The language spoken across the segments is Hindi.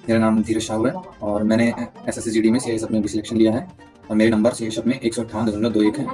मेरा नाम धीरज शाहू है और मैंने एसएससी में सीआईएसएफ में भी सिलेक्शन लिया है और मेरे नंबर सीआईएसएफ में 158.21 है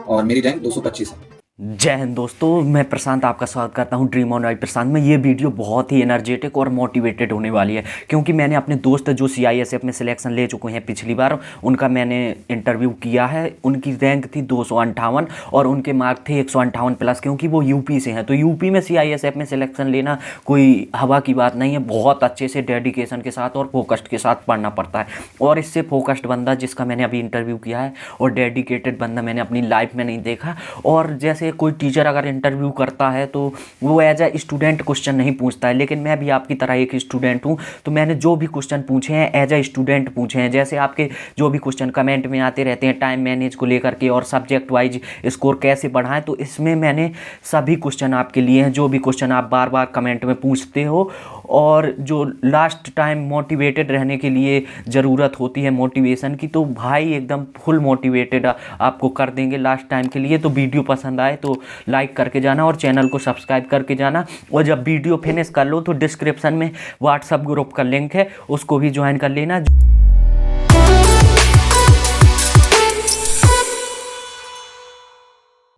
और मेरी रैंक 225 है। जय हिंद दोस्तों, मैं प्रशांत आपका स्वागत करता हूं ड्रीम ऑन राइट प्रशांत में। ये वीडियो बहुत ही एनर्जेटिक और मोटिवेटेड होने वाली है क्योंकि मैंने अपने दोस्त जो सीआईएसएफ में सिलेक्शन ले चुके हैं पिछली बार, उनका मैंने इंटरव्यू किया है। उनकी रैंक थी 258 और उनके मार्क थे 158 प्लस, क्योंकि वो यूपी से हैं। तो यूपी में सीआईएसएफ में सिलेक्शन लेना कोई हवा की बात नहीं है, बहुत अच्छे से डेडिकेशन के साथ और फोकस्ड के साथ पढ़ना पड़ता है। और इससे फोकस्ड बंदा जिसका मैंने अभी इंटरव्यू किया है और डेडिकेटेड बंदा मैंने अपनी लाइफ में नहीं देखा। और जैसे कोई टीचर अगर इंटरव्यू करता है तो वो एज ए स्टूडेंट क्वेश्चन नहीं पूछता है, लेकिन मैं भी आपकी तरह एक स्टूडेंट हूँ। तो मैंने जो भी क्वेश्चन पूछे हैं एज ए स्टूडेंट पूछे हैं। जैसे आपके जो भी क्वेश्चन कमेंट में आते रहते हैं टाइम मैनेज को लेकर के और सब्जेक्ट वाइज स्कोर कैसे बढ़ाएं, तो इसमें मैंने सभी क्वेश्चन आपके लिए हैं, जो भी क्वेश्चन आप बार बार कमेंट में पूछते हो। और जो लास्ट टाइम मोटिवेटेड रहने के लिए ज़रूरत होती है मोटिवेशन की, तो भाई एकदम फुल मोटिवेटेड आपको कर देंगे लास्ट टाइम के लिए। तो वीडियो पसंद आए तो लाइक करके जाना और चैनल को सब्सक्राइब करके जाना। और जब वीडियो फिनिश कर लो तो डिस्क्रिप्शन में व्हाट्सएप ग्रुप का लिंक है, उसको भी ज्वाइन कर लेना।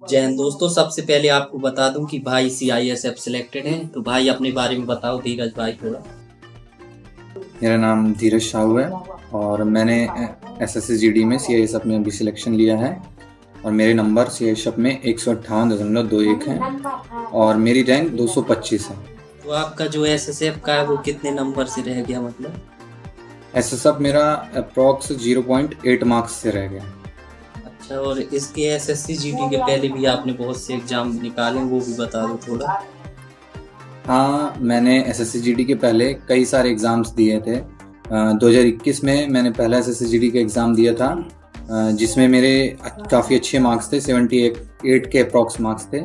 जय हिंद दोस्तों, सबसे पहले आपको बता दूं कि भाई सीआईएसएफ सिलेक्टेड है। तो भाई अपने बारे में बताओ धीरज भाई थोड़ा। मेरा नाम धीरज शाहू है और मैंने एसएससी में सीआईएसएफ में भी सिलेक्शन लिया है और मेरे नंबर सीआईएसएफ में 158.21 है और मेरी रैंक 225 है। तो आपका जो एसएसएफ का है वो कितने नंबर से रह गया? मतलब एसएसएफ मेरा अप्रॉक्स 0.8 मार्क्स से रह गया। अच्छा, और इसके एसएससी जीडी के पहले भी आपने बहुत से एग्जाम निकाले, वो भी बता दो थोड़ा। हाँ, मैंने एसएससी के पहले कई सारे एग्ज़ाम्स दिए थे। 2021 में मैंने पहला एसएससी का एग्ज़ाम दिया था जिसमें मेरे काफ़ी अच्छे मार्क्स थे, 78 के अप्रॉक्स मार्क्स थे।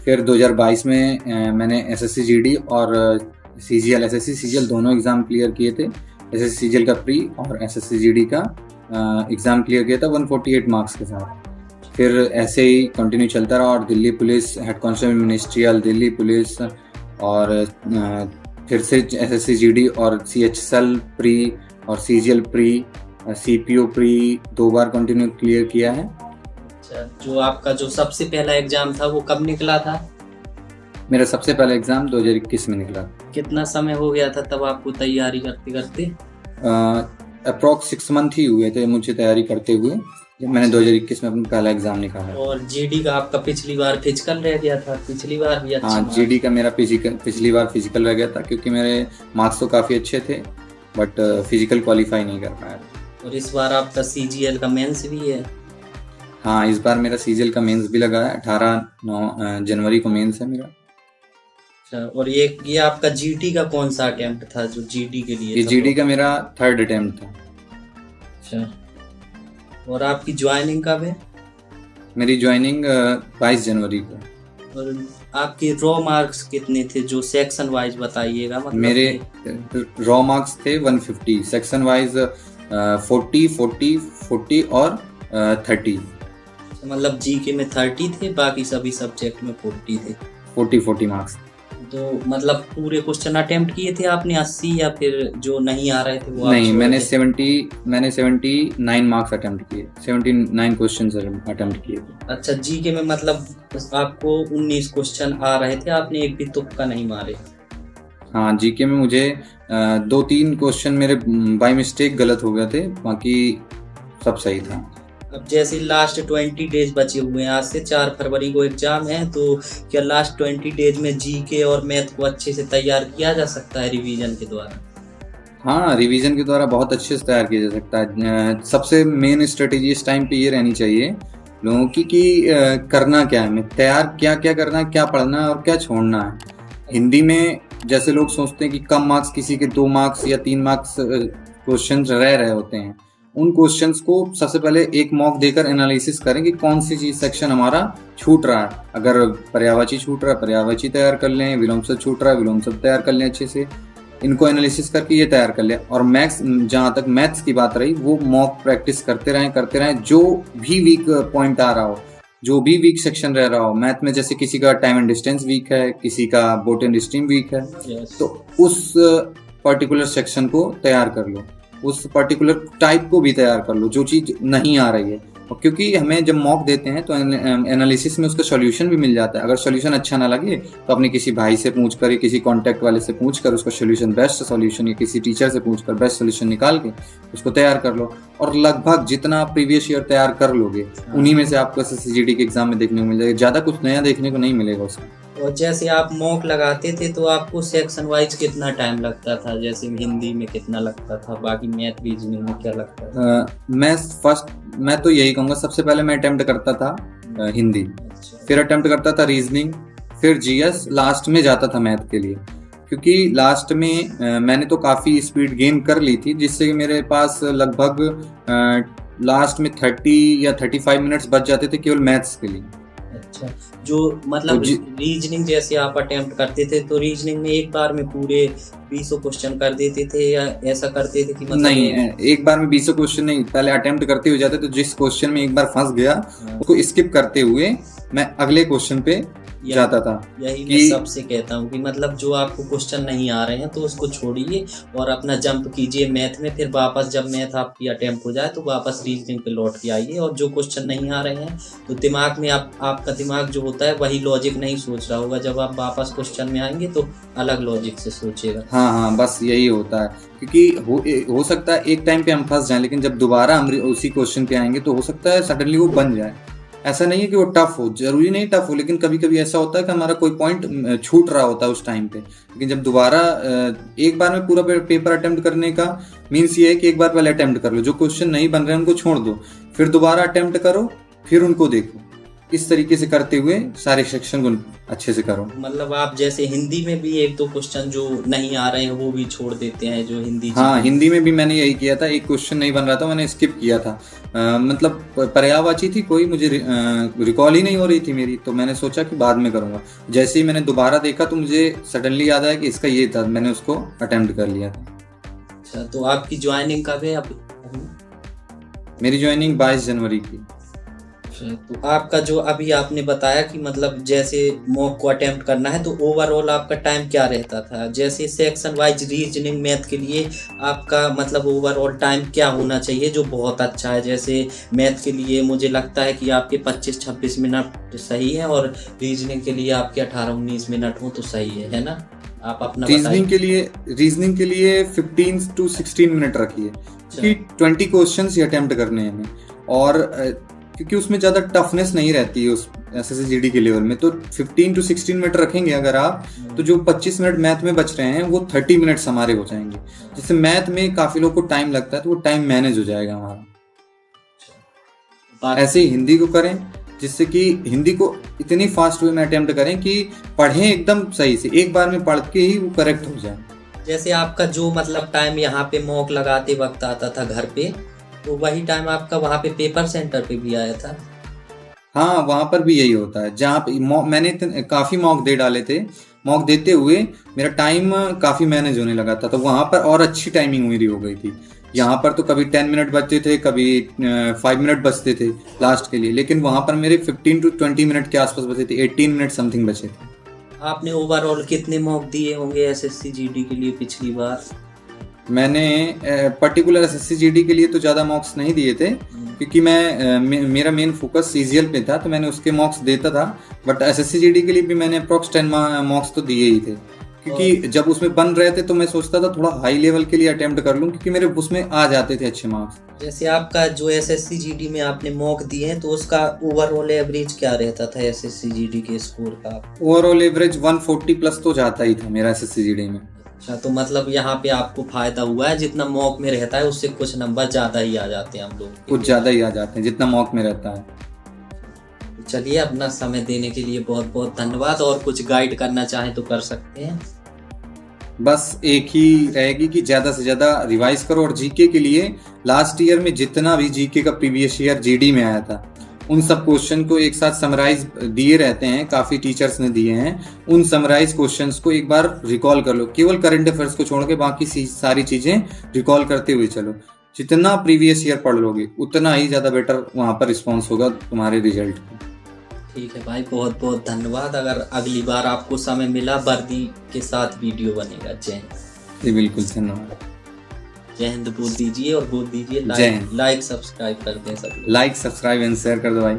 फिर 2022 में मैंने एसएससी और एसएससी सीजीएल दोनों एग्ज़ाम क्लियर किए थे। एसएससी सीजीएल का प्री और एसएससी का एग्ज़ाम क्लियर किया था 148 मार्क्स के साथ। फिर ऐसे ही कंटिन्यू चलता रहा और Delhi police, head constable ministerial, Delhi police और फिर से एसएससी और सीएचएसएल प्री और सीजीएल प्री, सीपीओ प्री 2 बार कंटिन्यू क्लियर किया है। अच्छा, जो आपका जो सबसे पहला एग्जाम था वो कब निकला था? मेरा सबसे पहला एग्ज़ाम 2021 में निकला। कितना समय हो गया था तब आपको तैयारी करते करते? अप्रॉक्स 6 मंथ ही हुए थे मुझे तैयारी करते हुए जब मैंने 2021 में अपना पहला एग्ज़ाम निकाला। और जीडी का आपका पिछली बार फिजिकल रह गया था, पिछली बार भी अच्छा? हाँ, जीडी का मेरा पिछली बार फिजिकल रह गया था क्योंकि मेरे मार्क्स तो काफ़ी अच्छे थे बट फिजिकल क्वालिफाई नहीं कर पाया। और इस बार आपका सीजीएल का मेंस भी है? हाँ, इस बार मेरा सीजीएल का मेंस भी लगा है। 18 जनवरी को मेंस है मेरा। अच्छा, और ये आपका जीडी का कौन सा अटेम्प्ट था जो जीडी के लिए? ये जीडी का मेरा 3rd अटेम्प्ट था। अच्छा, और आपकी ज्वाइनिंग कब है? मेरी ज्वाइनिंग 22 जनवरी को। और आपके रॉ मार्क्स कितने थे जो सेक्शन वाइज बताइएगा? मतलब मेरे रॉ मार्क्स थे 150, सेक्शन वाइज 40, 40, 40 और 30। मतलब जीके में 30 थे, बाकी सभी सब्जेक्ट में 40 थे। 40 मार्क्स। तो मतलब पूरे क्वेश्चन अटेम्प्ट किए थे आपने 80 या फिर जो नहीं आ रहे थे वो? नहीं, मैंने 79 मार्क्स अटेम्प्ट किए, 79 क्वेश्चन अटेम्प्ट किए थे। अच्छा, जीके में मतलब आपको 19 क्वेश्चन आ रहे थे, आपने एक भी तुक्का नहीं मारे? हाँ, जीके में मुझे 2-3 क्वेश्चन मेरे बाय मिस्टेक गलत हो गए थे, बाकी सब सही था। अब जैसे लास्ट 20 डेज बचे हुए हैं, आज से 4 फरवरी को एग्जाम है, तो क्या लास्ट 20 डेज में जीके और मैथ को अच्छे से तैयार किया जा सकता है रिवीजन के द्वारा? हाँ, रिवीजन के द्वारा बहुत अच्छे से तैयार किया जा सकता है। सबसे मेन स्ट्रेटेजी इस टाइम पे ये रहनी चाहिए लोगों की कि करना क्या है, तैयार क्या क्या करना है, क्या पढ़ना है और क्या छोड़ना है। हिंदी में जैसे लोग सोचते हैं कि कम मार्क्स, किसी के 2 मार्क्स या 3 मार्क्स क्वेश्चन रह रहे होते हैं, उन क्वेश्चंस को सबसे पहले एक मॉक देकर एनालिसिस करें कि कौन सी चीज सेक्शन हमारा छूट रहा है। अगर पर्यायवाची छूट रहा है, पर्यायवाची तैयार कर लें। विलोम शब्द छूट रहा है, विलोम शब्द तैयार कर लें अच्छे से। इनको एनालिसिस करके ये तैयार कर लें। और जहाँ तक मैथ्स की बात रही, वो मॉक प्रैक्टिस करते रहें। जो भी वीक पॉइंट आ रहा हो, जो भी वीक सेक्शन रह रहा हो मैथ में, जैसे किसी का टाइम एंड डिस्टेंस वीक है, किसी का बोट एंड स्ट्रीम वीक है, तो उस पर्टिकुलर सेक्शन को तैयार कर लो, उस पर्टिकुलर टाइप को भी तैयार कर लो जो चीज़ नहीं आ रही है। और क्योंकि हमें जब मॉक देते हैं तो एनालिसिस में उसका सॉल्यूशन भी मिल जाता है। अगर सॉल्यूशन अच्छा ना लगे तो अपने किसी भाई से पूछ कर या किसी कॉन्टैक्ट वाले से पूछ कर उसका सॉल्यूशन, बेस्ट सॉल्यूशन, या किसी टीचर से पूछ कर बेस्ट सॉल्यूशन निकाल के उसको तैयार कर लो। और लगभग जितना आप प्रीवियस ईयर तैयार कर लोगे उन्हीं में से आपको SSCGD के एग्जाम में देखने को मिल जाएगा। ज़्यादा कुछ नया देखने को नहीं मिलेगा उसमें। और जैसे आप मॉक लगाते थे तो आपको सेक्शन वाइज कितना टाइम लगता था? जैसे हिंदी में कितना लगता था, बाकी मैथ रीजनिंग में क्या लगता था? मैं तो यही कहूँगा, सबसे पहले मैं अटेम्प्ट करता था हिंदी, अच्छा। फिर अटेम्प्ट करता था रीजनिंग, फिर GS, लास्ट में जाता था मैथ के लिए। क्योंकि लास्ट में मैंने तो काफ़ी स्पीड गेन कर ली थी, जिससे कि मेरे पास लगभग लास्ट में 30 या 35 मिनट्स बच जाते थे केवल मैथ्स के लिए। अच्छा, जो मतलब रीजनिंग जैसे आप अटेम्प्ट करते थे तो रीजनिंग में एक बार में पूरे 20 क्वेश्चन कर देते थे या ऐसा करते थे कि मतलब? नहीं, एक बार में 20 क्वेश्चन नहीं, पहले अटेम्प्ट करते हुए जाते, तो जिस क्वेश्चन में एक बार फंस गया उसको स्किप करते हुए मैं अगले क्वेश्चन पे जाता था। यही मैं सबसे कहता हूँ कि मतलब जो आपको क्वेश्चन नहीं आ रहे हैं तो उसको छोड़िए और अपना जंप कीजिए मैथ में, फिर वापस जब मैथ आपकी अटेम्प्ट हो जाए तो वापस रीजनिंग पे लौट के आइए। और जो क्वेश्चन नहीं आ रहे हैं तो दिमाग में आपका दिमाग जो होता है वही लॉजिक नहीं सोच रहा होगा, जब आप वापस क्वेश्चन में आएंगे तो अलग लॉजिक से सोचेगा। हाँ, बस यही होता है। क्योंकि हो सकता है एक टाइम पे हम फंस जाएं, लेकिन जब दोबारा हम उसी क्वेश्चन पे आएंगे तो हो सकता है सडनली वो बन जाए। ऐसा नहीं है कि वो टफ हो, जरूरी नहीं टफ हो, लेकिन कभी कभी ऐसा होता है कि हमारा कोई पॉइंट छूट रहा होता है उस टाइम पे। लेकिन जब दोबारा एक बार में पूरा पेपर अटेम्प्ट करने का मीन्स ये है कि एक बार पहले अटेम्प्ट कर लो, जो क्वेश्चन नहीं बन रहे हैं उनको छोड़ दो, फिर दोबारा अटेम्प्ट करो, फिर उनको देखो। इस तरीके से करते हुए सारे सेक्शन को अच्छे से करो। मतलब आप जैसे हिंदी में भी एक दो क्वेश्चन जो नहीं आ रहे हैं वो भी छोड़ देते हैं, जो हिंदी? हाँ, हिंदी में भी मैंने यही किया था। एक क्वेश्चन नहीं बन रहा था, मैंने स्किप किया था। मतलब पर्यायवाची थी कोई, मुझे रिकॉल ही नहीं हो रही थी मेरी, तो मैंने सोचा कि बाद में करूँगा। जैसे ही मैंने दोबारा देखा तो मुझे सडनली याद आया कि इसका ये था, मैंने उसको अटेम्प्ट कर लिया था। अच्छा, तो आपकी ज्वाइनिंग कब है? मेरी ज्वाइनिंग 22 जनवरी की। तो आपका जो अभी आपने बताया कि मतलब जैसे मॉक को अटेम्प्ट करना है तो ओवरऑल आपका टाइम क्या रहता था? जैसे सेक्शन वाइज रीजनिंग मैथ के लिए आपका मतलब ओवरऑल टाइम क्या होना चाहिए जो बहुत अच्छा है? जैसे मैथ के लिए मुझे लगता है कि आपके 25-26 मिनट सही है और रीजनिंग के लिए आपके 18-19 मिनट हो तो सही है ना? आप अपना रीजनिंग के लिए 15 to 16 मिनट रखिए, क्योंकि 20 क्वेश्चंस ही अटेम्प्ट करने हैं हमें। और क्योंकि उसमें ज़्यादा टफनेस नहीं रहती है उस SSCGD के लेवल में, तो 15 to 16 मिनट रखेंगे अगर आप, तो जो 25 मिनट मैथ में बच रहे हैं वो 30 मिनट्स हमारे हो जाएंगे। जिससे मैथ में काफ़ी लोग को टाइम लगता है तो वो टाइम मैनेज हो जाएगा हमारा। ऐसे ही हिंदी को करें, जिससे कि हिंदी को इतनी फास्ट वे में अटेम्प्ट करें कि पढ़ें एकदम सही से, एक बार में पढ़ के ही वो करेक्ट हो जाए। जैसे आपका जो मतलब टाइम यहाँ पे मॉक लगाते वक्त आता था घर पे, तो वही टाइम आपका वहाँ पे पेपर सेंटर पे भी आया था? हाँ, वहाँ पर भी यही होता है। जहाँ पे मैंने काफ़ी मॉक दे डाले थे, मॉक देते हुए मेरा टाइम काफ़ी मैनेज होने लगा था, तो वहाँ पर और अच्छी टाइमिंग मेरी हो गई थी। यहाँ पर तो कभी 10 मिनट बचते थे, कभी 5 मिनट बचते थे लास्ट के लिए, लेकिन वहाँ पर मेरे 15 to 20 मिनट के आसपास बचे थे, 18 मिनट समथिंग बचे थे। आपने ओवरऑल कितने मॉक दिए होंगे SSCGD के लिए पिछली बार? मैंने पर्टिकुलर SSCGD के लिए तो ज़्यादा मॉक्स नहीं दिए थे, क्योंकि मेरा मेन फोकस CGL पे था, तो मैंने उसके मॉक्स देता था। बट SSCGD के लिए भी मैंने अप्रॉक्स 10 मॉक्स तो दिए ही थे, क्योंकि जब उसमें बन रहे थे तो मैं सोचता था थोड़ा हाई लेवल के लिए अटेम्प्ट कर लूँ, क्योंकि मेरे उसमें आ जाते थे अच्छे मार्क्स। जैसे आपका जो SSCGD में आपने मॉक दिए हैं तो उसका ओवरऑल एवरेज क्या रहता था SSCGD के स्कोर का? ओवरऑल एवरेज 140 प्लस तो जाता ही था मेरा SSCGD में। अच्छा, तो मतलब यहाँ पे आपको फायदा हुआ है, जितना मॉक में रहता है उससे कुछ नंबर ज़्यादा ही आ जाते हैं हम लोग, कुछ ज़्यादा ही आ जाते हैं जितना मॉक में रहता है। चलिए, अपना समय देने के लिए बहुत बहुत धन्यवाद। और कुछ गाइड करना चाहें तो कर सकते हैं। बस एक ही रहेगी कि ज़्यादा से ज़्यादा रिवाइज करो, और जीके के लिए लास्ट ईयर में जितना भी जीके का प्रीवियस ईयर GD में आया था उन सब क्वेश्चन को एक साथ समराइज दिए रहते हैं, काफ़ी टीचर्स ने दिए हैं। उन समराइज क्वेश्चंस को एक बार रिकॉल कर लो, केवल करंट अफेयर्स को छोड़ के बाकी सारी चीज़ें रिकॉल करते हुए चलो। जितना प्रीवियस ईयर पढ़ लोगे उतना ही ज़्यादा बेटर वहाँ पर रिस्पॉन्स होगा तुम्हारे रिजल्ट का। ठीक है भाई, बहुत बहुत धन्यवाद। अगर अगली बार आपको समय मिला वर्दी के साथ वीडियो बनेगा। जय हिंद। जी बिल्कुल, धन्यवाद। जय हिंद बोल दीजिए और बोल दीजिए जय हिंद। लाइक सब्सक्राइब कर दें सब लोग। लाइक, सब्सक्राइब एंड शेयर कर दो भाई।